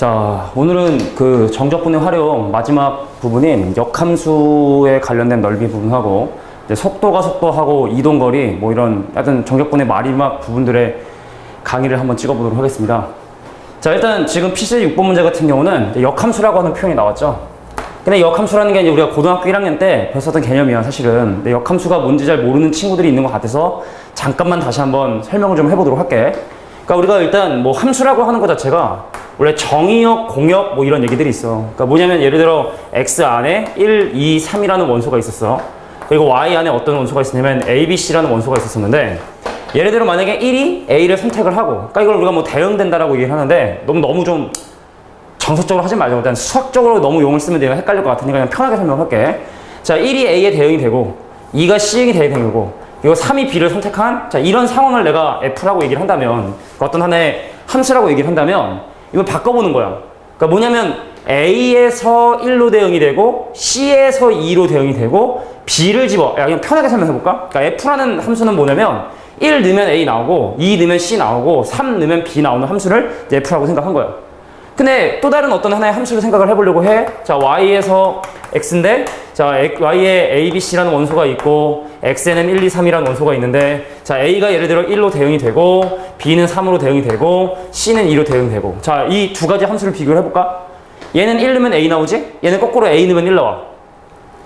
자, 오늘은 그 정적분의 활용 마지막 부분인 역함수에 관련된 넓이 부분하고 이제 속도하고 이동거리 뭐 이런 하여튼 정적분의 마지막 부분들의 강의를 한번 찍어보도록 하겠습니다. 자, 일단 지금 필수 6번 문제 같은 경우는 역함수라고 하는 표현이 나왔죠. 근데 역함수라는 게 이제 우리가 고등학교 1학년 때 배웠었던 개념이야, 사실은. 근데 역함수가 뭔지 잘 모르는 친구들이 있는 것 같아서 잠깐만 다시 한번 설명을 좀 해보도록 할게. 그러니까 우리가 일단 뭐 함수라고 하는 것 자체가 원래 정의역, 공역 뭐 이런 얘기들이 있어. 그러니까 뭐냐면 예를 들어 x 안에 1, 2, 3이라는 원소가 있었어. 그리고 y 안에 어떤 원소가 있었냐면 a, b, c라는 원소가 있었었는데 예를 들어 만약에 1이 a를 선택을 하고, 그러니까 이걸 우리가 뭐 대응된다라고 얘기를 하는데 너무 좀 정석적으로 하지 말자고. 일단 수학적으로 너무 용을 쓰면 내가 헷갈릴 것 같으니까 그냥 편하게 설명할게. 자, 1이 A에 대응이 되고 2가 C에 대응되고 그리고 3이 B를 선택한, 자, 이런 상황을 내가 F라고 얘기를 한다면, 어떤 하나의 함수라고 얘기를 한다면 이걸 바꿔보는 거야. 그러니까 뭐냐면 A에서 1로 대응이 되고 C에서 2로 대응이 되고 B를 집어. 그냥 편하게 설명해볼까? 그러니까 F라는 함수는 뭐냐면 1 넣으면 A 나오고 2 넣으면 C 나오고 3 넣으면 B 나오는 함수를 이제 F라고 생각한 거야. 근데 또 다른 어떤 하나의 함수를 생각을 해보려고 해. 자, y에서 x인데, 자, y에 a, b, c라는 원소가 있고 x에는 1, 2, 3이라는 원소가 있는데, 자, a가 예를 들어 1로 대응이 되고 b는 3으로 대응이 되고 c는 2로 대응되고. 자, 이 두 가지 함수를 비교를 해볼까? 얘는 1 넣으면 a 나오지? 얘는 거꾸로 a 넣으면 1 나와.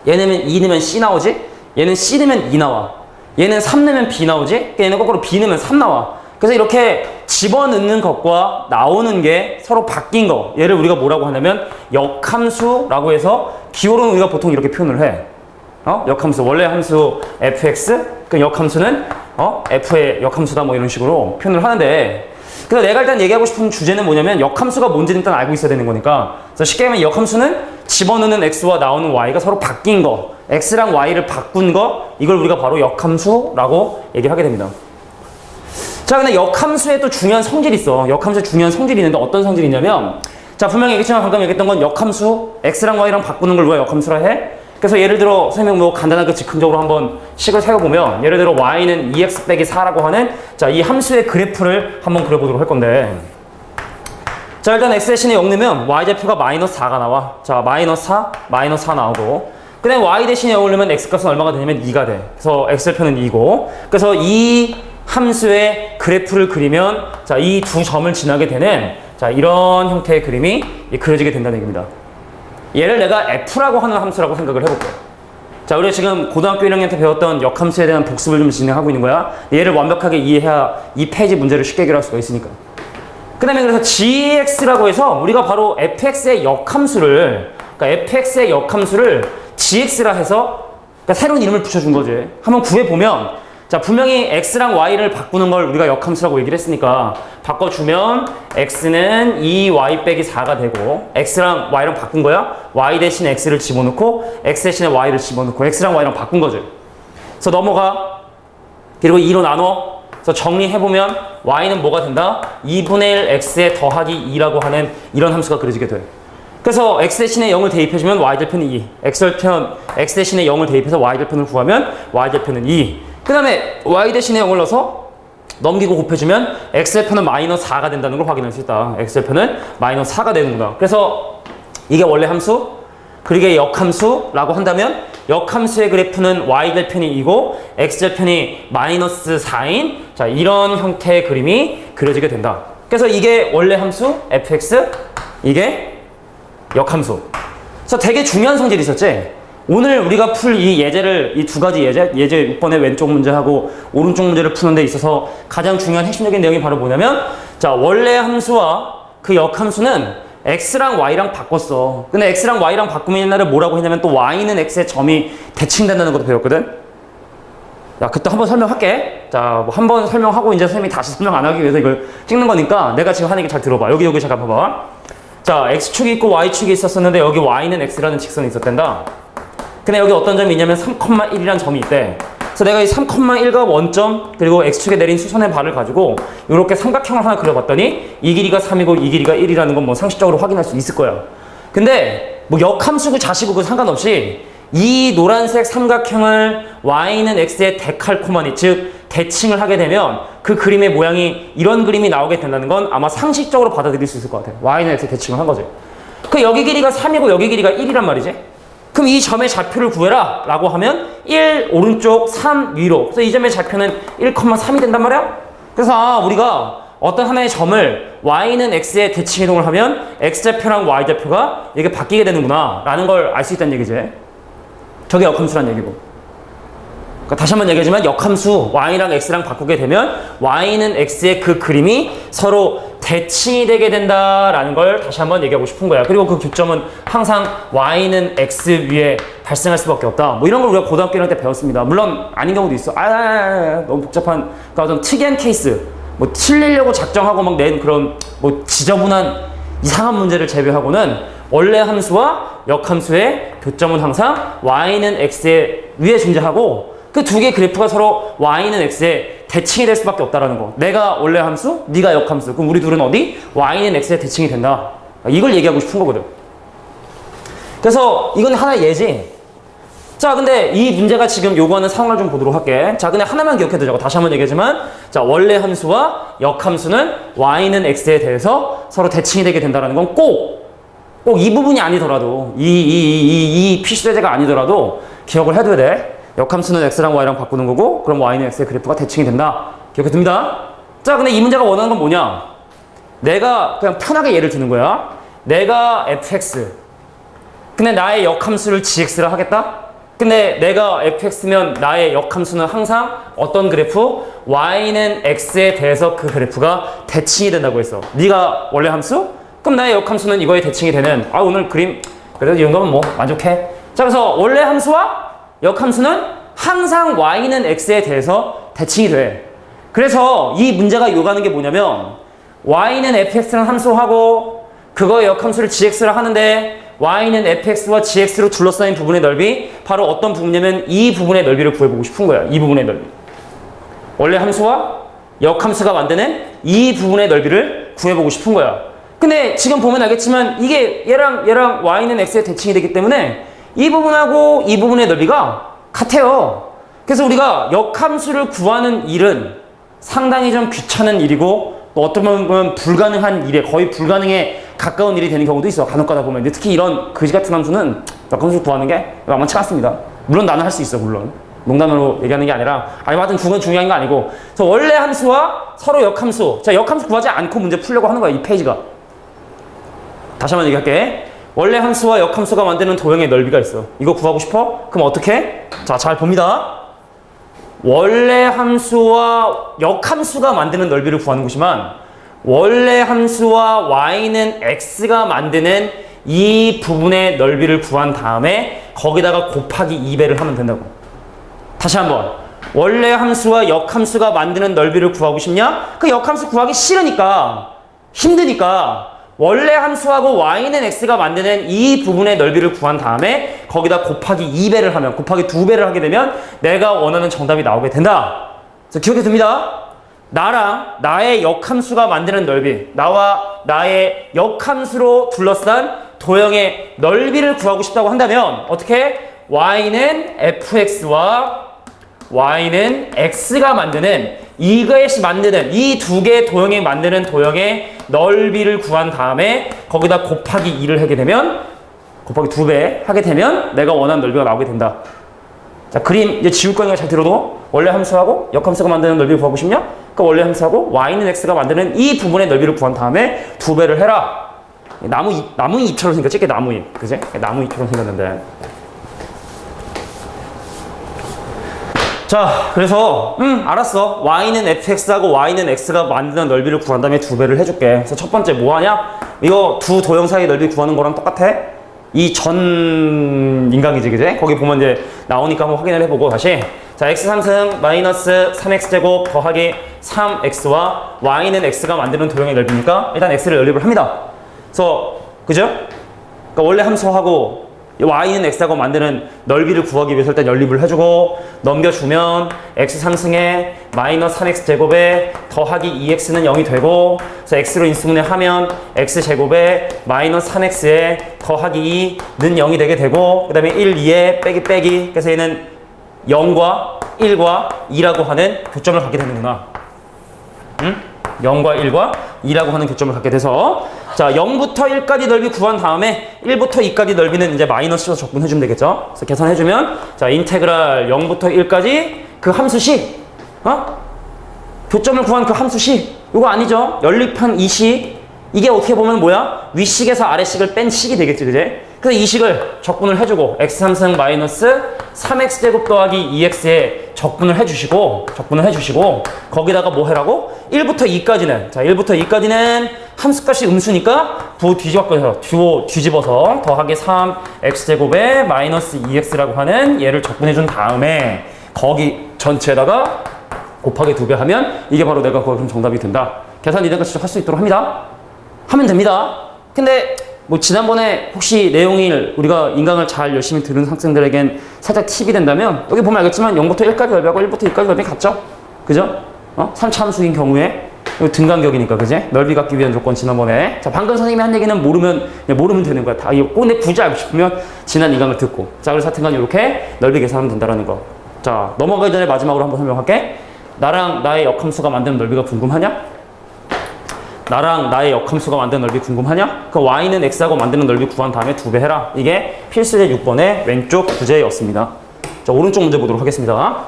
얘는 2 넣으면 c 나오지? 얘는 c 넣으면 2 나와. 얘는 3 넣으면 b 나오지? 얘는 거꾸로 b 넣으면 3 나와. 그래서 이렇게 집어넣는 것과 나오는 게 서로 바뀐 거, 얘를 우리가 뭐라고 하냐면 역함수라고 해서 기호로는 우리가 보통 이렇게 표현을 해. 역함수, 원래 함수 fx, 그 역함수는 f의 역함수다 뭐 이런 식으로 표현을 하는데, 그래서 내가 일단 얘기하고 싶은 주제는 뭐냐면 역함수가 뭔지는 일단 알고 있어야 되는 거니까. 그래서 쉽게 하면 역함수는 집어넣는 x와 나오는 y가 서로 바뀐 거, x랑 y를 바꾼 거, 이걸 우리가 바로 역함수라고 얘기하게 됩니다. 자, 근데 역함수에 또 중요한 성질이 있어. 역함수에 중요한 성질이 있는데 어떤 성질이 있냐면, 자, 분명히 얘기했지만 방금 얘기했던 건 역함수, x랑 y랑 바꾸는 걸 우리가 역함수라 해. 그래서 예를 들어 선생님 뭐 간단하게 즉흥적으로 한번 식을 세워보면, 예를 들어 y는 2x 빼기 4라고 하는, 자, 이 함수의 그래프를 한번 그려보도록 할 건데, 자, 일단 x 대신에 0 넣으면 y좌표가 마이너스 4가 나와. 자, 마이너스 4 나오고, 그 다음에 y 대신에 0을 넣으면 x값은 얼마가 되냐면 2가 돼. 그래서 x좌표는 2고, 그래서 이 함수의 그래프를 그리면, 자, 이 두 점을 지나게 되는, 자, 이런 형태의 그림이 그려지게 된다는 얘기입니다. 얘를 내가 f라고 하는 함수라고 생각을 해볼게요. 자, 우리가 지금 고등학교 1학년 때 배웠던 역함수에 대한 복습을 좀 진행하고 있는 거야. 얘를 완벽하게 이해해야 이 페이지 문제를 쉽게 해결할 수가 있으니까. 그 다음에 그래서 gx라고 해서 우리가 바로 fx의 역함수를, 그러니까 fx의 역함수를 gx라 해서, 그러니까 새로운 이름을 붙여준 거지. 한번 구해보면, 자, 분명히 x랑 y를 바꾸는 걸 우리가 역함수라고 얘기를 했으니까 바꿔주면 x는 2y 빼기 4가 되고, x랑 y랑 바꾼 거야. y 대신에 x를 집어넣고 x 대신에 y를 집어넣고 x랑 y랑 바꾼 거지. 그래서 넘어가. 그리고 2로 나눠. 그래서 정리해보면 y는 뭐가 된다? 2분의 1 x에 더하기 2라고 하는 이런 함수가 그려지게 돼. 그래서 x 대신에 0을 대입해주면 y절편은 2. x 대신에 0을 대입해서 y절편을 구하면 y절편은 2. 그 다음에 y 대신에 0을 넣어서 넘기고 곱해주면 x절편은 마이너스 4가 된다는 걸 확인할 수 있다. x절편은 마이너스 4가 되는구나. 그래서 이게 원래 함수, 그리고 이게 역함수라고 한다면 역함수의 그래프는 y절편이 2고 x절편이 마이너스 4인, 자, 이런 형태의 그림이 그려지게 된다. 그래서 이게 원래 함수 fx, 이게 역함수. 그래서 되게 중요한 성질이 있었지. 오늘 우리가 풀 이 예제를, 이 두 가지 예제 6번의 왼쪽 문제하고 오른쪽 문제를 푸는 데 있어서 가장 중요한 핵심적인 내용이 바로 뭐냐면, 자, 원래 함수와 그 역함수는 x랑 y랑 바꿨어. 근데 x랑 y랑 바꾸면 옛날에 뭐라고 했냐면 또 y는 x의 점이 대칭된다는 것도 배웠거든. 야, 그때 한번 설명할게. 자, 뭐 한번 설명하고 이제 선생님이 다시 설명 안 하기 위해서 이걸 찍는 거니까 내가 지금 하는 게 잘 들어봐. 여기 잠깐 봐봐. 자, x축이 있고 y축이 있었었는데 여기 y는 x라는 직선이 있었단다. 근데 여기 어떤 점이 있냐면 3,1이라는 점이 있대. 그래서 내가 이 3,1과 원점 그리고 x축에 내린 수선의 발을 가지고 이렇게 삼각형을 하나 그려봤더니 이 길이가 3이고 이 길이가 1이라는 건 뭐 상식적으로 확인할 수 있을 거야. 근데 뭐 역함수고 자시고 그 상관없이 이 노란색 삼각형을 y는 x의 데칼코마니, 즉 대칭을 하게 되면 그 그림의 모양이 이런 그림이 나오게 된다는 건 아마 상식적으로 받아들일 수 있을 것 같아요. y는 x에 대칭을 한 거지. 그 여기 길이가 3이고 여기 길이가 1이란 말이지. 그럼 이 점의 좌표를 구해라 라고 하면 1 오른쪽 3 위로. 그래서 이 점의 좌표는 1,3이 된단 말이야. 그래서 우리가 어떤 하나의 점을 y는 x에 대칭 이동을 하면 x좌표랑 y좌표가 이게 바뀌게 되는구나 라는 걸 알 수 있다는 얘기지. 저게 역함수란 얘기고. 그러니까 다시 한번 얘기하지만 역함수 y랑 x랑 바꾸게 되면 y는 x의 그 그림이 서로 대칭이 되게 된다라는 걸 다시 한번 얘기하고 싶은 거야. 그리고 그 교점은 항상 y는 x 위에 발생할 수밖에 없다. 뭐 이런 걸 우리가 고등학교 1학년 때 배웠습니다. 물론 아닌 경우도 있어. 너무 복잡한 그러니까 좀 특이한 케이스. 뭐 틀리려고 작정하고 막 낸 그런 뭐 지저분한 이상한 문제를 제외하고는 원래 함수와 역함수의 교점은 항상 y는 x의 위에 존재하고 그 두 개의 그래프가 서로 y는 x에 대칭이 될 수밖에 없다라는 거. 내가 원래 함수, 네가 역함수. 그럼 우리 둘은 어디? y는 x에 대칭이 된다. 이걸 얘기하고 싶은 거거든. 그래서 이건 하나의 예지. 자, 근데 이 문제가 지금 요구하는 상황을 좀 보도록 할게. 자, 근데 하나만 기억해 두자고. 다시 한번 얘기하지만, 자, 원래 함수와 역함수는 y는 x에 대해서 서로 대칭이 되게 된다는 건 꼭 이 부분이 아니더라도, 이 필수제재가 아니더라도 기억을 해둬야 돼. 역함수는 x랑 y랑 바꾸는 거고, 그럼 y는 x의 그래프가 대칭이 된다. 기억해 둡니다. 자, 근데 이 문제가 원하는 건 뭐냐? 내가 그냥 편하게 예를 드는 거야. 내가 fx. 근데 나의 역함수를 gx라 하겠다? 근데 내가 fx면 나의 역함수는 항상 어떤 그래프? y는 x에 대해서 그 그래프가 대칭이 된다고 했어. 네가 원래 함수? 그럼 나의 역함수는 이거에 대칭이 되는 오늘 그림 그래도 이 정도면 뭐 만족해. 자, 그래서 원래 함수와 역함수는 항상 y는 x에 대해서 대칭이 돼. 그래서 이 문제가 요구하는 게 뭐냐면 y는 fx라는 함수하고 그거의 역함수를 gx라 하는데 y는 fx와 gx로 둘러싸인 부분의 넓이 바로 어떤 부분이냐면 이 부분의 넓이를 구해보고 싶은 거야. 이 부분의 넓이. 원래 함수와 역함수가 만드는 이 부분의 넓이를 구해보고 싶은 거야. 근데 지금 보면 알겠지만 이게 얘랑 y는 x에 대칭이 되기 때문에 이 부분하고 이 부분의 넓이가 같아요. 그래서 우리가 역함수를 구하는 일은 상당히 좀 귀찮은 일이고 또 어떤 보면 불가능한 일에 거의 불가능에 가까운 일이 되는 경우도 있어. 간혹 가다 보면. 근데 특히 이런 거지 같은 함수는 역함수 구하는 게 만만치 않습니다. 물론 나는 할 수 있어. 물론. 농담으로 얘기하는 게 아니라 하여튼 그건 중요한 거 아니고 그래서 원래 함수와 서로 역함수. 자, 역함수 구하지 않고 문제 풀려고 하는 거야. 이 페이지가. 다시 한번 얘기할게. 원래 함수와 역함수가 만드는 도형의 넓이가 있어. 이거 구하고 싶어? 그럼 어떻게? 자, 잘 봅니다. 원래 함수와 역함수가 만드는 넓이를 구하는 것이지만 원래 함수와 y는 x가 만드는 이 부분의 넓이를 구한 다음에 거기다가 곱하기 2배를 하면 된다고. 다시 한번. 원래 함수와 역함수가 만드는 넓이를 구하고 싶냐? 그 역함수 구하기 싫으니까 힘드니까 원래 함수하고 y는 x가 만드는 이 부분의 넓이를 구한 다음에 거기다 곱하기 2배를 하면 곱하기 2배를 하게 되면 내가 원하는 정답이 나오게 된다. 그래서 기억해 둡니다. 나랑 나의 역함수가 만드는 넓이, 나와 나의 역함수로 둘러싼 도형의 넓이를 구하고 싶다고 한다면 어떻게? y는 fx와 y는 x가 만드는 이것이 만드는 이 두 개의 도형이 만드는 도형의 넓이를 구한 다음에 거기다 곱하기 2를 하게 되면 곱하기 2배 하게 되면 내가 원하는 넓이가 나오게 된다. 자, 그림 이제 지울 거니까 잘 들어도 원래 함수하고 역함수가 만드는 넓이를 구하고 싶냐? 그 원래 함수하고 y는 x가 만드는 이 부분의 넓이를 구한 다음에 2배를 해라. 나무 잎처럼 생겼지? 이게 나무 잎. 그지? 나무 잎처럼 생겼는데. 자, 그래서 알았어. y는 fx하고 y는 x가 만드는 넓이를 구한 다음에 2배를 해줄게. 그래서 첫 번째 뭐 하냐? 이거 두 도형 사이 넓이 구하는 거랑 똑같아. 이 전 인강이지, 그지? 거기 보면 이제 나오니까 한번 확인을 해보고 다시. 자, x3승 마이너스 3x제곱 더하기 3x와 y는 x가 만드는 도형의 넓이니까 일단 x를 연립을 합니다. 그래서 그죠? 그러니까 원래 함수하고 y는 x하고 만드는 넓이를 구하기 위해서 일단 연립을 해주고 넘겨주면 x 상승에 마이너스 3x제곱에 더하기 2x는 0이 되고 그래서 x로 인수분해하면 x제곱에 마이너스 3x에 더하기 2는 0이 되게 되고 그 다음에 1, 2에 빼기 그래서 얘는 0과 1과 2라고 하는 교점을 갖게 되는구나. 응? 0과 1과 2라고 하는 교점을 갖게 돼서 자 0부터 1까지 넓이 구한 다음에 1부터 2까지 넓이는 이제 마이너스로 적분해주면 되겠죠. 그래서 계산해주면 자 인테그랄 0부터 1까지 그 함수 식 교점을 구한 그 함수 식 이거 아니죠. 연립한 이 식 이게 어떻게 보면 뭐야? 위식에서 아래식을 뺀 식이 되겠지, 그제? 그래서 이 식을 적분을 해주고 x3승 마이너스 3x제곱 더하기 2x에 적분을 해주시고 거기다가 뭐 해라고? 1부터 2까지는 자 1부터 2까지는 함수값이 음수니까 부호 뒤집어서 더하기 3x제곱에 마이너스 2x라고 하는 얘를 적분해준 다음에 거기 전체에다가 곱하기 2배 하면 이게 바로 내가 그럼 정답이 된다. 계산 이대로 직접 할 수 있도록 합니다. 하면 됩니다. 근데 뭐 지난번에 혹시 내용을 우리가 인강을 잘 열심히 들은 학생들에겐 살짝 팁이 된다면 여기 보면 알겠지만 0부터 1까지 넓이하고 1부터 2까지 넓이 같죠? 그죠? 3차 함수인 경우에 등간격이니까 그지? 넓이 갖기 위한 조건 지난번에 자 방금 선생님이 한 얘기는 모르면 되는 거야. 다 이거 근데 굳이 알고 싶으면 지난 인강을 듣고 자 그래서 하여튼간 이렇게 넓이 계산하면 된다라는 거. 자 넘어가기 전에 마지막으로 한번 설명할게. 나랑 나의 역함수가 만드는 넓이가 궁금하냐? 나랑 나의 역함수가 만드는 넓이 궁금하냐? 그 y는 x하고 만드는 넓이 구한 다음에 2배 해라. 이게 필수제 6번의 왼쪽 부제였습니다. 자, 오른쪽 문제 보도록 하겠습니다.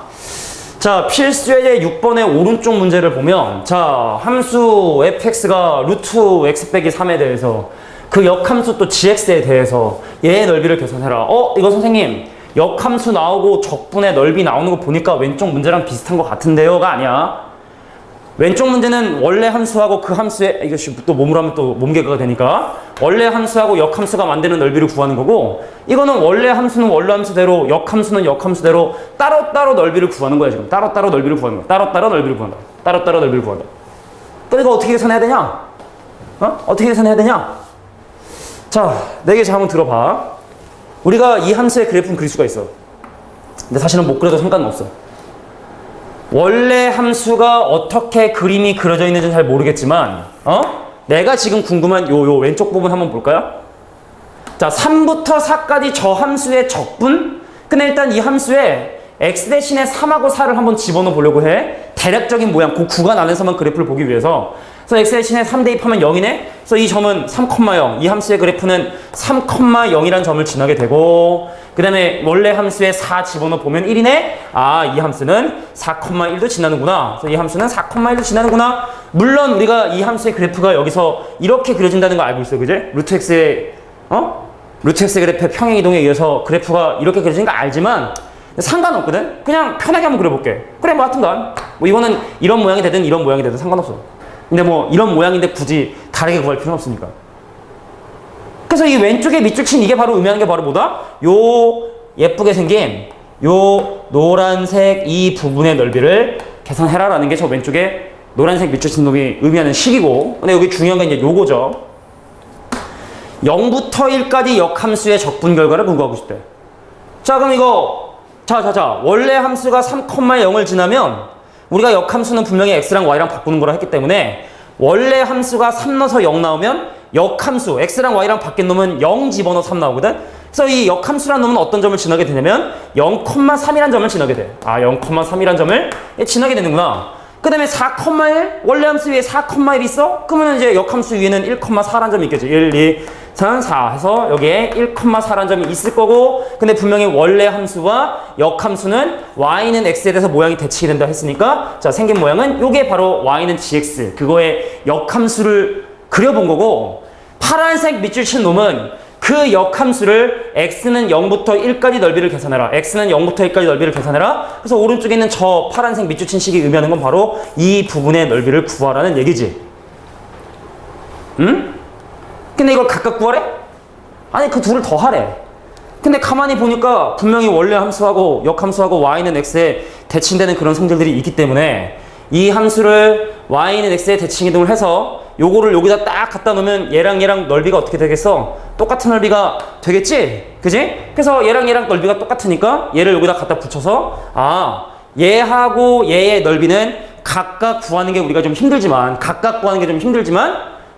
자, 필수제 6번의 오른쪽 문제를 보면 자, 함수 fx가 루트 x 빼기 3에 대해서 그 역함수 또 gx에 대해서 얘의 넓이를 계산해라. 이거 선생님 역함수 나오고 적분의 넓이 나오는 거 보니까 왼쪽 문제랑 비슷한 것 같은데요가 아니야. 왼쪽 문제는 원래 함수하고 그 함수의 이것이 또 몸으로 하면 또 몸개그가 되니까 원래 함수하고 역함수가 만드는 넓이를 구하는 거고 이거는 원래 함수는 원래 함수대로 역함수는 역함수대로 따로따로 넓이를 구하는 거야 지금. 따로따로 넓이를 구하는 거야. 따로따로 넓이를 구한다. 따로따로 넓이를 구한다. 그러니까 어떻게 계산해야 되냐? 어떻게 계산해야 되냐? 자, 내게 잘 한번 들어봐. 우리가 이 함수의 그래프는 그릴 수가 있어. 근데 사실은 못 그려도 상관은 없어. 원래 함수가 어떻게 그림이 그려져 있는지는 잘 모르겠지만 내가 지금 궁금한 요 왼쪽 부분 한번 볼까요? 자 3부터 4까지 저 함수의 적분 근데 일단 이 함수에 x 대신에 3하고 4를 한번 집어넣어 보려고 해. 대략적인 모양 그 구간 안에서만 그래프를 보기 위해서 그래서 x 대신에 3 대입하면 0이네. 그래서 이 점은 3,0 이 함수의 그래프는 3,0이라는 점을 지나게 되고 그 다음에 원래 함수에 4 집어넣어 보면 1이네. 이 함수는 4,1도 지나는구나. 그래서 이 함수는 4,1도 지나는구나. 물론 우리가 이 함수의 그래프가 여기서 이렇게 그려진다는 거 알고 있어요. 그제? 루트 x의 그래프의 평행이동에 의해서 그래프가 이렇게 그려진 거 알지만 상관없거든? 그냥 편하게 한번 그려볼게. 그래 뭐 하여튼간 뭐 이거는 이런 모양이 되든 이런 모양이 되든 상관없어. 근데 뭐 이런 모양인데 굳이 다르게 구할 필요는 없으니까. 그래서 이 왼쪽에 밑줄 친 이게 바로 의미하는 게 바로 뭐다? 요 예쁘게 생긴 요 노란색 이 부분의 넓이를 계산해라라는 게 저 왼쪽에 노란색 밑줄 친 놈이 의미하는 식이고 근데 여기 중요한 게 이제 요거죠. 0부터 1까지 역함수의 적분 결과를 구하고 싶대. 자 그럼 이거 자 원래 함수가 3,0을 지나면 우리가 역함수는 분명히 x랑 y랑 바꾸는 거라 했기 때문에 원래 함수가 3 넣어서 0 나오면 역함수 x랑 y랑 바뀐 놈은 0 집어넣어 3 나오거든. 그래서 이 역함수라는 놈은 어떤 점을 지나게 되냐면 0,3이라는 점을 지나게 돼. 0,3이라는 점을 지나게 되는구나. 그 다음에 4,1 원래 함수 위에 4,1 있어? 그러면 이제 역함수 위에는 1,4라는 점이 있겠지. 1, 2, 3, 4 해서 여기에 1,4라는 점이 있을 거고 근데 분명히 원래 함수와 역함수는 y는 x에 대해서 모양이 대칭이 된다 했으니까 자 생긴 모양은 요게 바로 y는 gx 그거의 역함수를 그려본 거고 파란색 밑줄 친 놈은 그 역함수를 x는 0부터 1까지 넓이를 계산해라. x는 0부터 1까지 넓이를 계산해라. 그래서 오른쪽에 있는 저 파란색 밑줄 친 식이 의미하는 건 바로 이 부분의 넓이를 구하라는 얘기지. 응? 근데 이걸 각각 구하래? 아니 그 둘을 더하래. 근데 가만히 보니까 분명히 원래 함수하고 역함수하고 y는 x에 대칭되는 그런 성질들이 있기 때문에 이 함수를 y는 x에 대칭이동을 해서 요거를 여기다 딱 갖다 놓으면 얘랑 넓이가 어떻게 되겠어? 똑같은 넓이가 되겠지? 그지? 그래서 얘랑 넓이가 똑같으니까 얘를 여기다 갖다 붙여서 얘하고 얘의 넓이는 각각 구하는 게 우리가 좀 힘들지만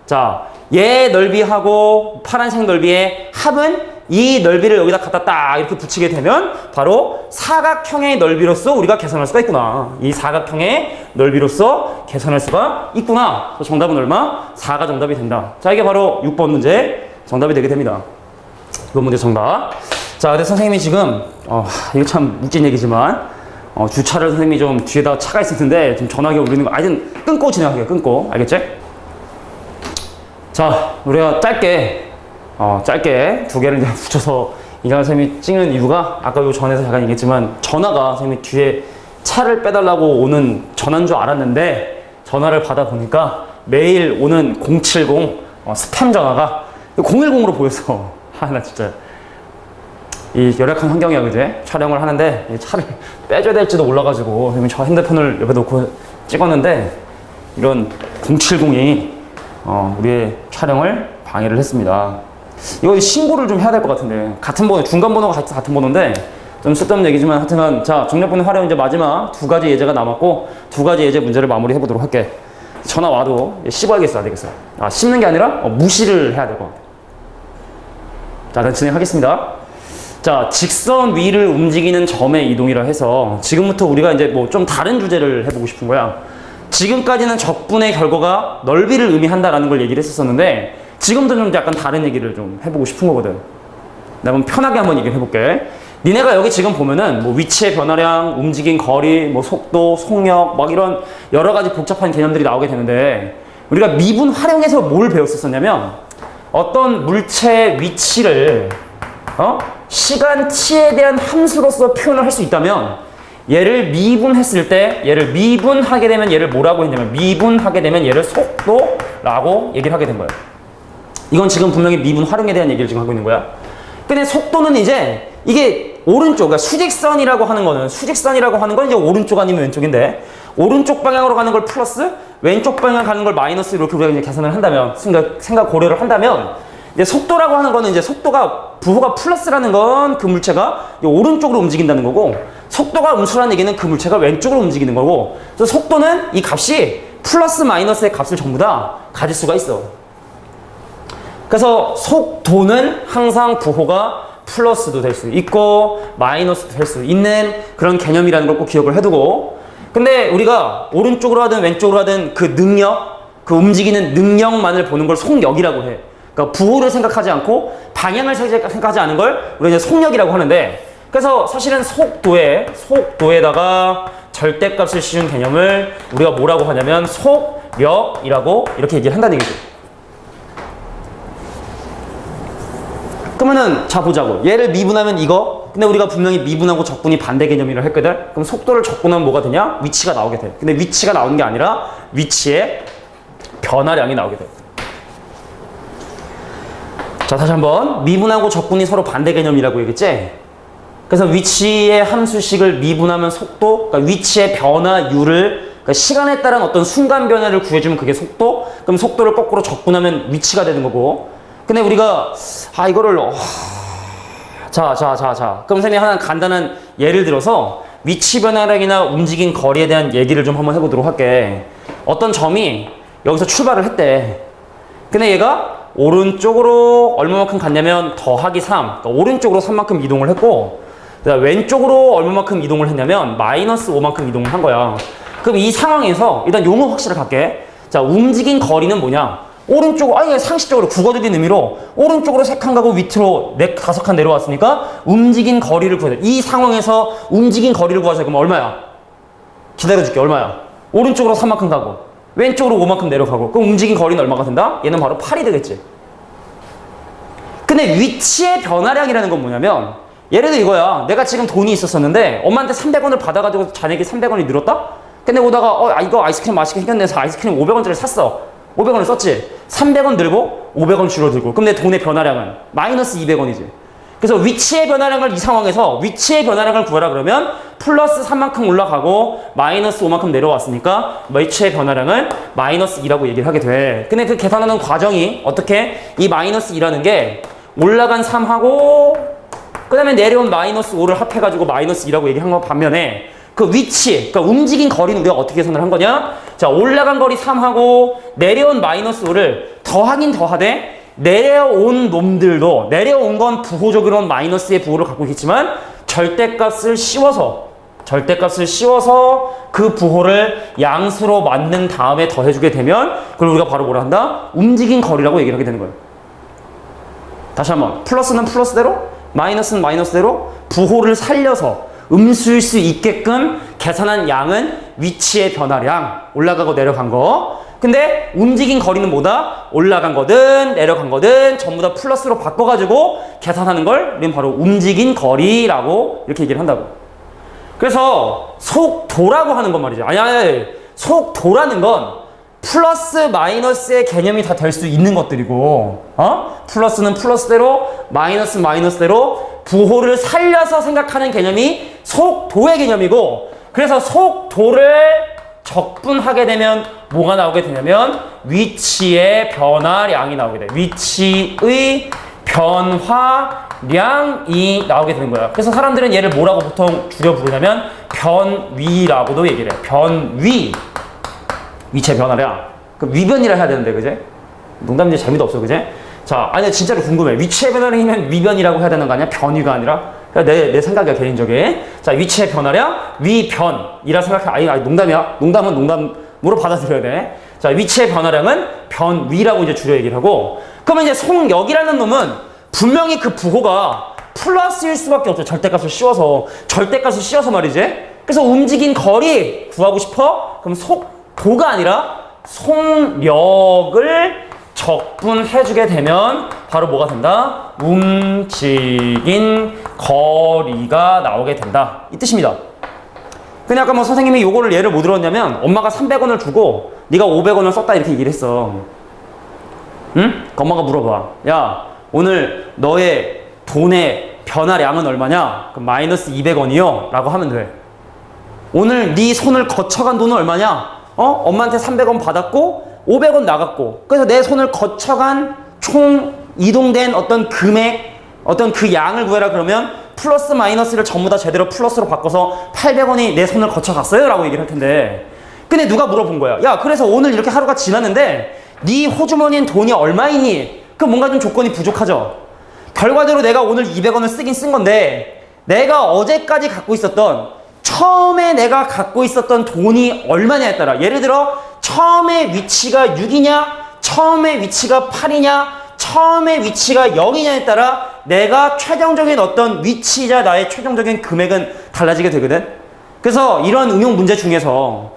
자 얘 넓이하고 파란색 넓이의 합은 이 넓이를 여기다 갖다 딱 이렇게 붙이게 되면 바로 사각형의 넓이로서 우리가 계산할 수가 있구나. 이 사각형의 넓이로서 계산할 수가 있구나. 정답은 얼마? 4가 정답이 된다. 자, 이게 바로 6번 문제 정답이 되게 됩니다. 6번 문제 정답. 자, 근데 선생님이 지금 이거 참 웃긴 얘기지만 주차를 선생님이 좀 뒤에다가 차가 있을 텐데 좀 전화기가 울리는 거 아니든 끊고 진행할게요. 끊고. 알겠지? 자, 우리가 짧게 두 개를 이제 붙여서 이강현 선생님이 찍는 이유가 아까 요 전에서 잠깐 얘기했지만 전화가 선생님이 뒤에 차를 빼달라고 오는 전화인 줄 알았는데 전화를 받아보니까 매일 오는 070 스팸 전화가 010으로 보였어. 나 진짜 이 열악한 환경이야, 그제? 촬영을 하는데 이 차를 빼줘야 될지도 몰라가지고 선생님이 저 핸드폰을 옆에 놓고 찍었는데 이런 070이 우리의 촬영을 방해를 했습니다. 이거 신고를 좀 해야 될 것 같은데 같은 번호, 중간 번호가 같은 번호인데 좀 쓸데없는 얘기지만 하여튼간 자, 정략분해 활용 이제 마지막 2가지 예제가 남았고 2가지 예제 문제를 마무리해 보도록 할게. 전화 와도 씹어야겠어, 안 되겠어? 씹는 게 아니라 무시를 해야 될 것 같아. 자, 일단 진행하겠습니다. 자, 직선 위를 움직이는 점의 이동이라 해서 지금부터 우리가 이제 뭐 좀 다른 주제를 해보고 싶은 거야. 지금까지는 적분의 결과가 넓이를 의미한다라는 걸 얘기를 했었는데 지금도 좀 약간 다른 얘기를 좀 해보고 싶은 거거든. 내가 한번 편하게 한번 얘기를 해볼게. 니네가 여기 지금 보면은 뭐 위치의 변화량, 움직인 거리, 뭐 속도, 속력, 막 이런 여러 가지 복잡한 개념들이 나오게 되는데 우리가 미분 활용해서 뭘 배웠었냐면 어떤 물체의 위치를 시간 t에 대한 함수로서 표현을 할 수 있다면 얘를 미분했을 때 얘를 미분하게 되면 얘를 뭐라고 했냐면 미분하게 되면 얘를 속도라고 얘기를 하게 된 거예요. 이건 지금 분명히 미분 활용에 대한 얘기를 지금 하고 있는 거야. 근데 속도는 이제 이게 오른쪽, 그러니까 수직선이라고 하는 건 이제 오른쪽 아니면 왼쪽인데 오른쪽 방향으로 가는 걸 플러스 왼쪽 방향 가는 걸 마이너스 이렇게 우리가 이제 계산을 한다면 생각 고려를 한다면 이제 속도라고 하는 거는 이제 속도가 부호가 플러스라는 건 그 물체가 오른쪽으로 움직인다는 거고 속도가 음수라는 얘기는 그 물체가 왼쪽으로 움직이는 거고 그래서 속도는 이 값이 플러스 마이너스의 값을 전부 다 가질 수가 있어. 그래서 속도는 항상 부호가 플러스도 될 수 있고 마이너스도 될 수 있는 그런 개념이라는 걸 꼭 기억을 해두고 근데 우리가 오른쪽으로 하든 왼쪽으로 하든 그 능력, 그 움직이는 능력만을 보는 걸 속력이라고 해. 그러니까 부호를 생각하지 않고 방향을 생각하지 않은 걸 우리가 이제 속력이라고 하는데 그래서 사실은 속도에다가 절대값을 씌운 개념을 우리가 뭐라고 하냐면 속력이라고 이렇게 얘기를 한다는 얘기죠. 그러면은 자 보자고. 얘를 미분하면 이거. 근데 우리가 분명히 미분하고 적분이 반대 개념이라고 했거든. 그럼 속도를 적분하면 뭐가 되냐? 위치가 나오게 돼. 근데 위치가 나오는 게 아니라 위치의 변화량이 나오게 돼. 자, 다시 한번 미분하고 적분이 서로 반대 개념이라고 얘기했지? 그래서 위치의 함수식을 미분하면 속도, 그러니까 위치의 변화율을 그러니까 시간에 따른 어떤 순간 변화를 구해주면 그게 속도. 그럼 속도를 거꾸로 적분하면 위치가 되는 거고. 근데 우리가 이거를 자. 그럼 선생님이 하나 간단한 예를 들어서 위치 변화량이나 움직인 거리에 대한 얘기를 좀 한번 해보도록 할게. 어떤 점이 여기서 출발을 했대. 근데 얘가 오른쪽으로 얼마만큼 갔냐면 더하기 3. 그러니까 오른쪽으로 3만큼 이동을 했고 왼쪽으로 얼마만큼 이동을 했냐면 마이너스 5만큼 이동을 한 거야. 그럼 이 상황에서 일단 용어 확실히 갈게. 자, 움직인 거리는 뭐냐? 오른쪽으로, 상식적으로 국어적인 의미로 오른쪽으로 3칸 가고 밑으로 5칸 내려왔으니까 움직인 거리를 구해야 돼. 이 상황에서 움직인 거리를 구하자. 그럼 얼마야? 기다려줄게. 얼마야? 오른쪽으로 3만큼 가고 왼쪽으로 5만큼 내려가고 그럼 움직인 거리는 얼마가 된다? 얘는 바로 8이 되겠지. 근데 위치의 변화량이라는 건 뭐냐면 예를 들어 이거야. 내가 지금 돈이 있었었는데 엄마한테 300원을 받아가지고 자네에게 300원이 늘었다? 근데 오다가 이거 아이스크림 맛있게 생겼네 해서 아이스크림 500원짜리 샀어. 500원을 썼지. 300원 들고 500원 줄어들고 그럼 내 돈의 변화량은 마이너스 200원이지. 그래서 위치의 변화량을 이 상황에서 위치의 변화량을 구하라 그러면 플러스 3만큼 올라가고 마이너스 5만큼 내려왔으니까 위치의 변화량은 마이너스 2라고 얘기를 하게 돼. 근데 그 계산하는 과정이 어떻게? 이 마이너스 2라는 게 올라간 3하고 그 다음에 내려온 마이너스 5를 합해가지고 마이너스 2라고 얘기한 거 반면에 그 위치, 그러니까 움직인 거리는 우리가 어떻게 계산을 한 거냐? 자, 올라간 거리 3하고 내려온 마이너스 5를 더하긴 더하되 내려온 놈들도 내려온 건 부호적으로는 마이너스의 부호를 갖고 있겠지만 절대값을 씌워서 그 부호를 양수로 만든 다음에 더해주게 되면 그걸 우리가 바로 뭐라 한다? 움직인 거리라고 얘기를 하게 되는 거예요. 다시 한번 플러스는 플러스대로 마이너스는 마이너스대로 부호를 살려서 음수일 수 있게끔 계산한 양은 위치의 변화량 올라가고 내려간 거. 근데 움직인 거리는 뭐다? 올라간 거든 내려간 거든 전부 다 플러스로 바꿔가지고 계산하는 걸 우리는 바로 움직인 거리라고 이렇게 얘기를 한다고. 그래서 속도라고 하는 건 말이죠. 아니 속도라는 건 플러스 마이너스의 개념이 다 될 수 있는 것들이고 플러스는 플러스대로 마이너스는 마이너스대로 부호를 살려서 생각하는 개념이 속도의 개념이고, 그래서 속도를 적분하게 되면 뭐가 나오게 되냐면 위치의 변화량이 나오게 돼. 위치의 변화량이 나오게 되는 거야. 그래서 사람들은 얘를 뭐라고 보통 줄여 부르냐면 변위라고도 얘기를 해. 변위. 위치의 변화량. 그럼 위변이라 해야 되는데, 그제? 농담인데 재미도 없어, 그제? 자, 아니, 진짜로 궁금해. 위치의 변화량이면 위변이라고 해야 되는 거 아니야? 변위가 아니라? 내 생각이야, 개인적인. 자, 위치의 변화량, 위변이라 생각해. 아니, 농담이야. 농담은 농담으로 받아들여야 돼. 자, 위치의 변화량은 변위라고 이제 줄여 얘기를 하고, 그러면 이제 송역이라는 놈은 분명히 그 부호가 플러스일 수밖에 없죠. 절대값을 씌워서 말이지. 그래서 움직인 거리 구하고 싶어? 그럼 속도가 아니라 송역을 적분해주게 되면 바로 뭐가 된다? 움직인 거리가 나오게 된다. 이 뜻입니다. 근데 아까 뭐 선생님이 요거를 예를 뭐 들었냐면 엄마가 300원을 주고 네가 500원을 썼다 이렇게 얘기를 했어. 응? 그 엄마가 물어봐. 야, 오늘 너의 돈의 변화량은 얼마냐? 그럼 마이너스 200원이요? 라고 하면 돼. 오늘 네 손을 거쳐간 돈은 얼마냐? 엄마한테 300원 받았고 500원 나갔고, 그래서 내 손을 거쳐간 총 이동된 어떤 금액, 어떤 그 양을 구해라 그러면 플러스 마이너스를 전부 다 제대로 플러스로 바꿔서 800원이 내 손을 거쳐갔어요? 라고 얘기를 할 텐데, 근데 누가 물어본 거야. 야, 그래서 오늘 이렇게 하루가 지났는데 네 호주머니엔 돈이 얼마이니? 그럼 뭔가 좀 조건이 부족하죠. 결과적으로 내가 오늘 200원을 쓰긴 쓴 건데 내가 어제까지 갖고 있었던, 처음에 내가 갖고 있었던 돈이 얼마냐에 따라, 예를 들어 처음에 위치가 6이냐, 처음에 위치가 8이냐, 처음에 위치가 0이냐에 따라 내가 최종적인 어떤 위치이자 나의 최종적인 금액은 달라지게 되거든. 그래서 이런 응용 문제 중에서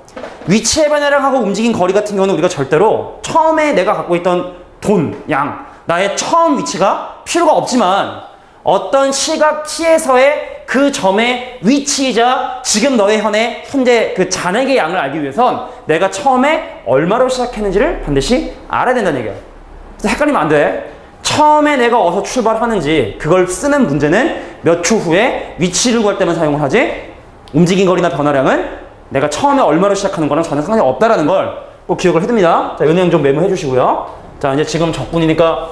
위치의 변화량하고 움직인 거리 같은 경우는 우리가 절대로 처음에 내가 갖고 있던 돈, 양, 나의 처음 위치가 필요가 없지만 어떤 시각 t에서의 그 점의 위치이자 지금 너의 현재 그 잔액의 양을 알기 위해선 내가 처음에 얼마로 시작했는지를 반드시 알아야 된다는 얘기야. 그래서 헷갈리면 안 돼. 처음에 내가 어디서 출발하는지 그걸 쓰는 문제는 몇 초 후에 위치를 구할 때만 사용을 하지, 움직인 거리나 변화량은 내가 처음에 얼마로 시작하는 거랑 전혀 상관이 없다라는 걸 꼭 기억을 해둡니다. 자, 이 내용 좀 메모해 주시고요. 자, 이제 지금 적분이니까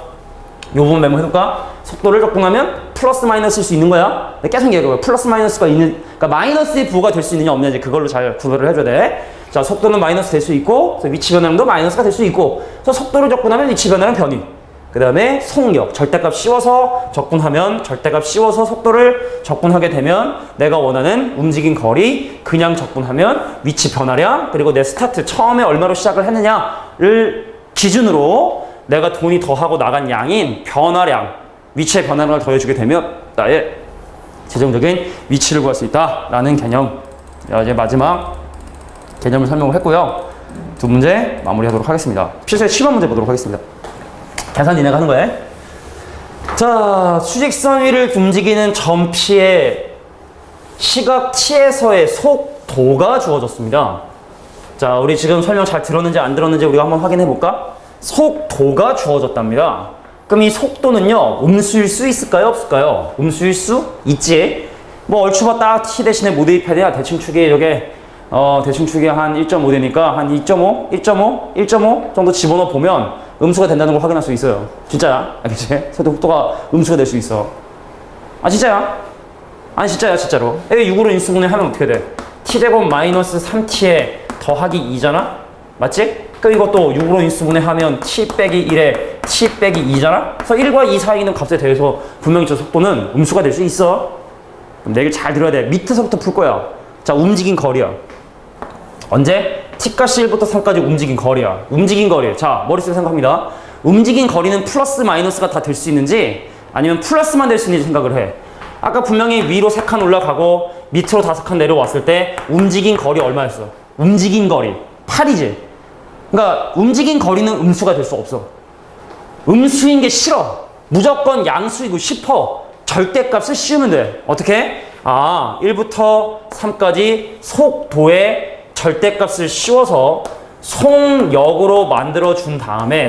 요 부분 메모해둘까? 속도를 적분하면 플러스 마이너스일 수 있는 거야. 계속 얘기해요. 플러스 마이너스가 있는, 그러니까 마이너스의 부호가 될 수 있느냐 없느냐, 그걸로 잘 구별을 해줘야 돼. 자, 속도는 마이너스 될 수 있고, 위치 변화량도 마이너스가 될 수 있고, 그래서 속도를 적분하면 위치 변화량 변위. 그 다음에 속력, 절대값 씌워서 적분하면, 절대값 씌워서 속도를 적분하게 되면 내가 원하는 움직인 거리, 그냥 적분하면 위치 변화량, 그리고 내 스타트, 처음에 얼마로 시작을 했느냐를 기준으로 내가 돈이 더하고 나간 양인 변화량, 위치의 변화량을 더해주게 되면 나의 최종적인 위치를 구할 수 있다라는 개념. 자, 이제 마지막 개념을 설명을 했고요. 두 문제 마무리하도록 하겠습니다. 필수의 7번 문제 보도록 하겠습니다. 계산 니네가 하는 거예요. 자, 수직선 위를 움직이는 점 P의 시각 T에서의 속도가 주어졌습니다. 자, 우리 지금 설명 잘 들었는지 안 들었는지 우리가 한번 확인해 볼까? 속도가 주어졌답니다. 그럼 이 속도는요, 음수일 수 있을까요? 없을까요? 음수일 수 있지. 뭐 얼추 봤다 T 대신에 뭐 대입해야 되냐? 대칭 축이 저게 대칭 축이 한 1.5 되니까 한 1.5 정도 집어넣어 보면 음수가 된다는 걸 확인할 수 있어요. 진짜야? 알겠지? 속도가 음수가 될 수 있어. 아, 진짜야? 아니, 진짜야, 진짜로. 6으로 인수분해 하면 어떻게 돼? t제곱 마이너스 3t에 더하기 2잖아? 맞지? 그럼 이것도 6으로 인수분해 하면 t 빼기 1에 t 빼기 2잖아? 그래서 1과 2 사이에 있는 값에 대해서 분명히 저 속도는 음수가 될 수 있어. 그럼 내 얘기를 잘 들어야 돼. 밑에서부터 풀 거야. 자, 움직인 거리야. 언제? t값이 1부터 3까지 움직인 거리야. 움직인 거리. 자, 머릿속에 생각합니다. 움직인 거리는 플러스 마이너스가 다 될 수 있는지 아니면 플러스만 될 수 있는지 생각을 해. 아까 분명히 위로 3칸 올라가고 밑으로 5칸 내려왔을 때 움직인 거리 얼마였어? 움직인 거리 8이지. 그러니까 움직인 거리는 음수가 될 수 없어. 음수인 게 싫어. 무조건 양수이고 싶어. 절대값을 씌우면 돼. 어떻게? 1부터 3까지 속도의 절대값을 씌워서 송역으로 만들어준 다음에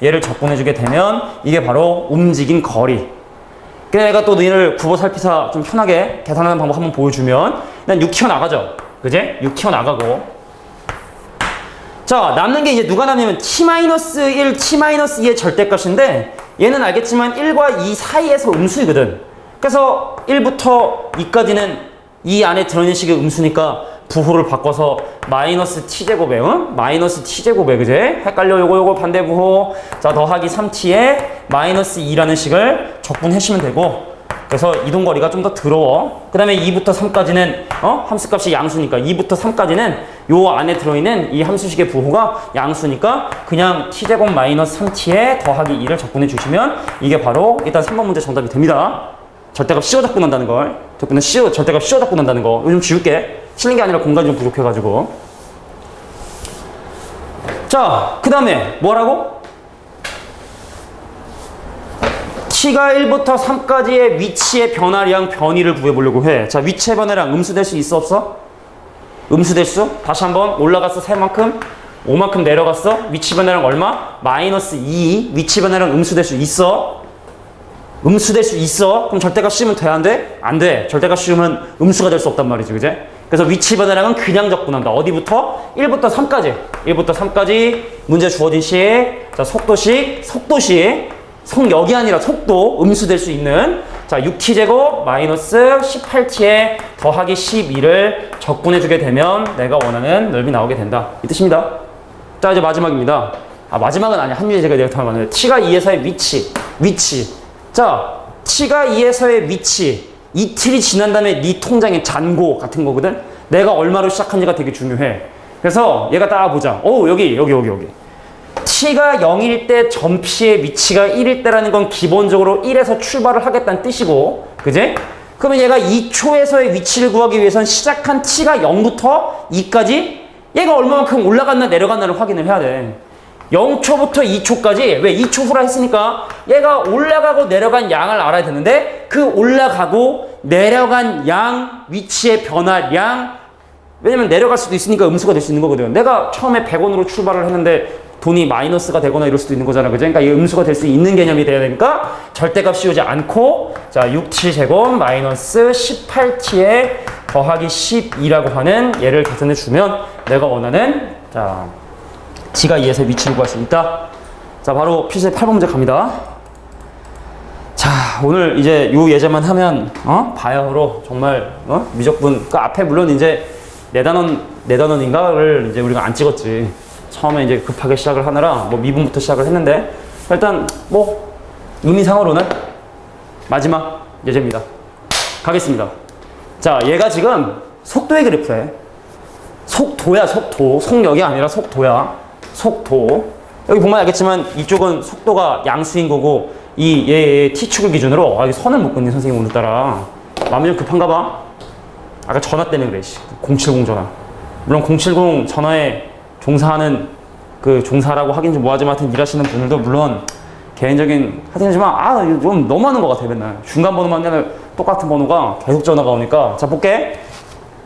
얘를 적분해주게 되면 이게 바로 움직인 거리. 그래서 내가 또 너희를 구보 살피사 좀 편하게 계산하는 방법 한번 보여주면 일단 6 튀어나가죠. 그지? 6 튀어나가고. 자, 남는 게 이제 누가 남냐면 t-1, t-2의 절대값인데 얘는 알겠지만 1과 2 사이에서 음수이거든. 그래서 1부터 2까지는 이 안에 들어있는 식의 음수니까 부호를 바꿔서 마이너스 t제곱에, 마이너스 t제곱에, 그제? 헷갈려, 요거 반대 부호. 자, 더하기 3t에 마이너스 2라는 식을 적분하시면 되고. 그래서 이동거리가 좀 더 더러워. 그 다음에 2부터 3까지는, 함수값이 양수니까 2부터 3까지는 요 안에 들어있는 이 함수식의 부호가 양수니까 그냥 t제곱 마이너스 3t에 더하기 2를 적분해 주시면 이게 바로 일단 3번 문제 정답이 됩니다. 절대값 씌워 적분한다는 걸. 절대값 씌워 적분한다는 거. 이거 좀 지울게. 틀린 게 아니라 공간이 좀 부족해가지고. 자, 그 다음에 뭐라고? t가 1부터 3까지의 위치의 변화량 변이를 구해보려고 해. 자, 위치의 변화량 음수될 수 있어 없어? 음수될 수? 다시 한번 올라갔어. 새만큼 5만큼 내려갔어. 위치 변화량 얼마? 마이너스 2. 위치 변화량 음수될 수 있어? 음수될 수 있어? 그럼 절대값 씌우면 돼? 안 돼? 안 돼. 절대값 씌우면 음수가 될 수 없단 말이지. 그제? 그래서 위치 변화량은 그냥 적분한다. 어디부터? 1부터 3까지. 1부터 3까지 문제 주어진 시에 자, 속도식 속력이 아니라 속도 음수될 수 있는 자, 6t제곱 마이너스 18t에 더하기 12를 적분해 주게 되면 내가 원하는 넓이 나오게 된다. 이 뜻입니다. 자, 이제 마지막입니다. 마지막은 아니야. 한 문제 내가 더 많아요. t가 2에서의 위치. 자, t가 2에서의 위치. 이틀이 지난 다음에 네 통장의 잔고 같은 거거든. 내가 얼마로 시작한지가 되게 중요해. 그래서 얘가 딱 보자. 여기. t가 0일 때 점피의 위치가 1일 때라는 건 기본적으로 1에서 출발을 하겠다는 뜻이고, 그지? 그러면 얘가 2초에서의 위치를 구하기 위해선 시작한 t가 0부터 2까지 얘가 얼마만큼 올라갔나 내려갔나를 확인을 해야 돼. 0초부터 2초까지 왜 2초 후라 했으니까 얘가 올라가고 내려간 양을 알아야 되는데 그 올라가고 내려간 양 위치의 변화량 왜냐면 내려갈 수도 있으니까 음수가 될 수 있는 거거든. 내가 처음에 100원으로 출발을 했는데 돈이 마이너스가 되거나 이럴 수도 있는 거잖아. 그죠? 그러니까 이 음수가 될 수 있는 개념이 돼야 되니까 절대값 씌우지 않고 자 6t제곱 마이너스 18t에 더하기 12라고 하는 얘를 계산해 주면 내가 원하는 자 t가 2에서 위치를 구할 수 있다. 자, 바로 필수의 8번 문제 갑니다. 자, 오늘 이제 요 예제만 하면, 바야흐로 정말, 미적분, 그 앞에 물론 이제 4단원인가를 이제 우리가 안 찍었지. 처음에 이제 급하게 시작을 하느라 미분부터 시작을 했는데, 일단 의미상으로는 마지막 예제입니다. 가겠습니다. 자, 얘가 지금 속도의 그래프래. 속도야, 속도. 속력이 아니라 속도야. 속도. 여기 보면 알겠지만 이쪽은 속도가 양수인 거고 얘 t축을 기준으로 여기 선을 못 긋니 선생님 오늘따라 마음이 좀 급한가 봐. 아까 전화 때문에 그래. 070 전화. 물론 070 전화에 종사하는 그 종사라고 하긴 좀 뭐하지만 하여튼 일하시는 분들도 물론 개인적인 하여튼지만 좀 너무하는 것 같아. 맨날 중간 번호만 맨날 똑같은 번호가 계속 전화가 오니까. 자, 볼게.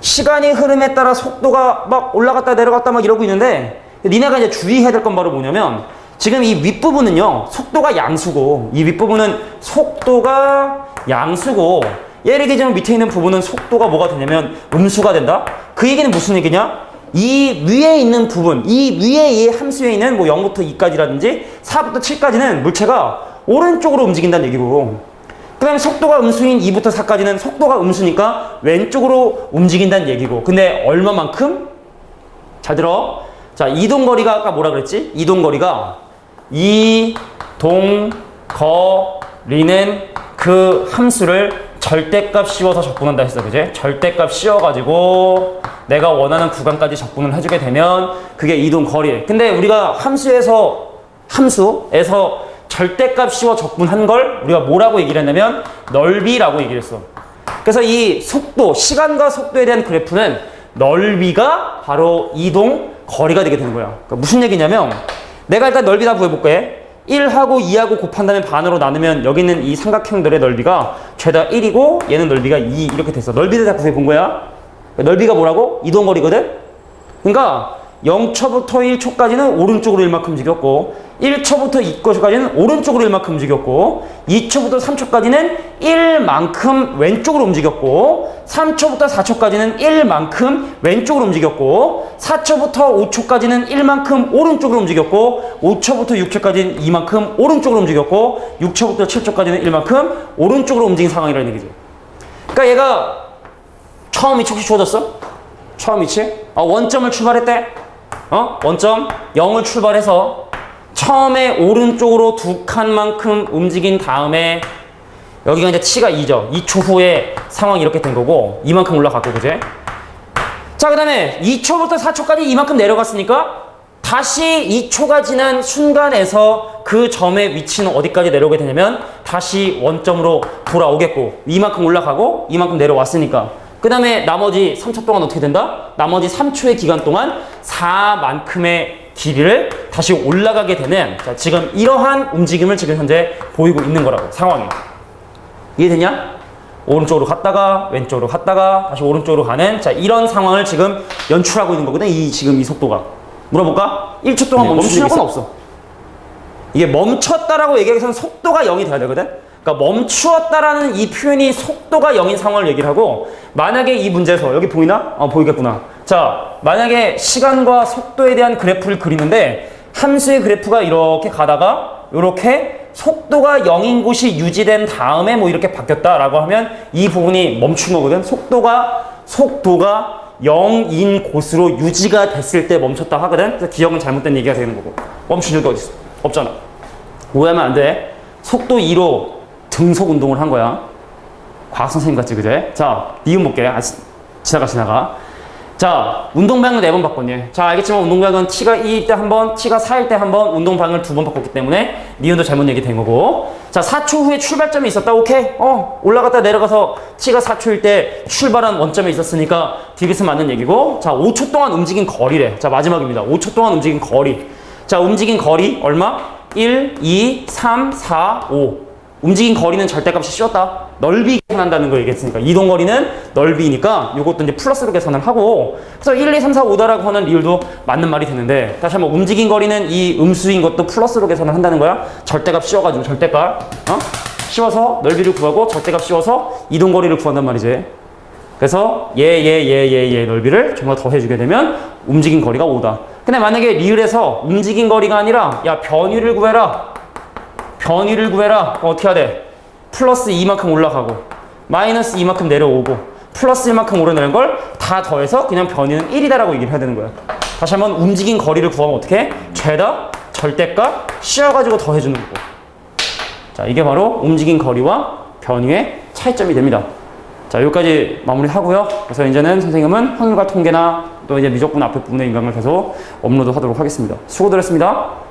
시간이 흐름에 따라 속도가 막 올라갔다 내려갔다 막 이러고 있는데 니네가 이제 주의해야 될 건 바로 뭐냐면 지금 이 윗부분은요 속도가 양수고 이 윗부분은 속도가 양수고 얘를 기준으로 밑에 있는 부분은 속도가 뭐가 되냐면 음수가 된다. 그 얘기는 무슨 얘기냐? 이 위에 있는 부분 이 위에 이 함수에 있는 0부터 2까지라든지 4부터 7까지는 물체가 오른쪽으로 움직인다는 얘기고 그 다음에 속도가 음수인 2부터 4까지는 속도가 음수니까 왼쪽으로 움직인다는 얘기고 근데 얼마만큼? 잘 들어. 자, 이동거리가 아까 뭐라 그랬지? 이동거리가 이동거리는 그 함수를 절대값 씌워서 적분한다 했어. 그지? 절대값 씌워가지고 내가 원하는 구간까지 적분을 해주게 되면 그게 이동거리. 근데 우리가 함수에서 절대값 씌워 적분한 걸 우리가 뭐라고 얘기를 했냐면 넓이라고 얘기를 했어. 그래서 이 속도, 시간과 속도에 대한 그래프는 넓이가 바로 이동 거리가 되게 되는 거야. 그러니까 무슨 얘기냐면 내가 일단 넓이 다 구해볼게. 1하고 2하고 곱한다면 반으로 나누면 여기 있는 이 삼각형들의 넓이가 죄다 1이고 얘는 넓이가 2 이렇게 됐어. 넓이를 다 구해본 거야. 넓이가 뭐라고? 이동거리거든? 그러니까 0초부터 1초까지는 오른쪽으로 1만큼 움직였고 1초부터 2초까지는 오른쪽으로 1만큼 움직였고 2초부터 3초까지는 1만큼 왼쪽으로 움직였고 3초부터 4초까지는 1만큼 왼쪽으로 움직였고 4초부터 5초까지는 1만큼 오른쪽으로 움직였고 5초부터 6초까지는 2만큼 오른쪽으로 움직였고 6초부터 7초까지는 1만큼 오른쪽으로 움직인 상황이라는 얘기죠. 그러니까 얘가 처음 위치 혹시 주어졌어? 처음 위치? 원점을 출발했대? 원점 0을 출발해서 처음에 오른쪽으로 2칸만큼 움직인 다음에 여기가 이제 t가 2죠. 2초 후에 상황이 이렇게 된 거고 이만큼 올라갔고 그제? 자, 그 다음에 2초부터 4초까지 이만큼 내려갔으니까 다시 2초가 지난 순간에서 그 점의 위치는 어디까지 내려오게 되냐면 다시 원점으로 돌아오겠고 이만큼 올라가고 이만큼 내려왔으니까 그 다음에 나머지 3초 동안 어떻게 된다? 나머지 3초의 기간 동안 4만큼의 길이를 다시 올라가게 되는 자, 지금 이러한 움직임을 지금 현재 보이고 있는 거라고 상황이. 이해되냐? 오른쪽으로 갔다가 왼쪽으로 갔다가 다시 오른쪽으로 가는 자 이런 상황을 지금 연출하고 있는 거거든. 지금 이 속도가. 물어볼까? 1초 동안 멈추는 건 없어. 이게 멈췄다라고 얘기하기에는 속도가 0이 돼야 되거든. 그러니까 멈추었다라는 이 표현이 속도가 0인 상황을 얘기를 하고 만약에 이 문제에서 여기 보이나? 보이겠구나. 자, 만약에 시간과 속도에 대한 그래프를 그리는데 함수의 그래프가 이렇게 가다가 이렇게 속도가 0인 곳이 유지된 다음에 뭐 이렇게 바뀌었다라고 하면 이 부분이 멈춘 거거든. 속도가 0인 곳으로 유지가 됐을 때 멈췄다 하거든. 그래서 기억은 잘못된 얘기가 되는 거고. 멈춘 적이 어디 있어? 없잖아. 오해하면 안 돼. 속도 2로 등속 운동을 한 거야. 과학 선생님 같지, 그제? 자, 니은 볼게. 지나가. 자, 운동방을 4번 바꿨니? 자, 알겠지만 운동방은 t가 2일 때 한 번, t가 4일 때 한 번, 운동방을 2번 바꿨기 때문에 니은도 잘못 얘기된 거고. 자, 4초 후에 출발점이 있었다. 오케이? 올라갔다 내려가서 t가 4초일 때 출발한 원점에 있었으니까 디귿은 맞는 얘기고. 자, 5초 동안 움직인 거리래. 자, 마지막입니다. 5초 동안 움직인 거리. 자, 움직인 거리 얼마? 1, 2, 3, 4, 5. 움직인 거리는 절대값이 씌웠다. 넓이 계산한다는 걸 얘기했으니까 이동거리는 넓이니까 이것도 이제 플러스로 계산을 하고 그래서 1, 2, 3, 4, 5다라고 하는 리을도 맞는 말이 되는데 다시 한번 움직인 거리는 이 음수인 것도 플러스로 계산을 한다는 거야. 절대값 씌워가지고 절대값 씌워서 넓이를 구하고 절대값 씌워서 이동거리를 구한단 말이지. 그래서 얘 넓이를 좀 더 더해주게 되면 움직인 거리가 5다. 근데 만약에 리을에서 움직인 거리가 아니라 야 변위를 구해라. 그럼 어떻게 해야 돼? 플러스 2만큼 올라가고 마이너스 2만큼 내려오고 플러스 1만큼 오르내는 걸 다 더해서 그냥 변위는 1이다라고 얘기를 해야 되는 거야. 다시 한번 움직인 거리를 구하면 어떻게 해? 죄다 절대값 씌워가지고 더해주는 거고. 자, 이게 바로 움직인 거리와 변위의 차이점이 됩니다. 자, 여기까지 마무리하고요. 그래서 이제는 선생님은 확률과 통계나 또 이제 미적분 앞에 부분의 인강을 계속 업로드 하도록 하겠습니다. 수고들 했습니다.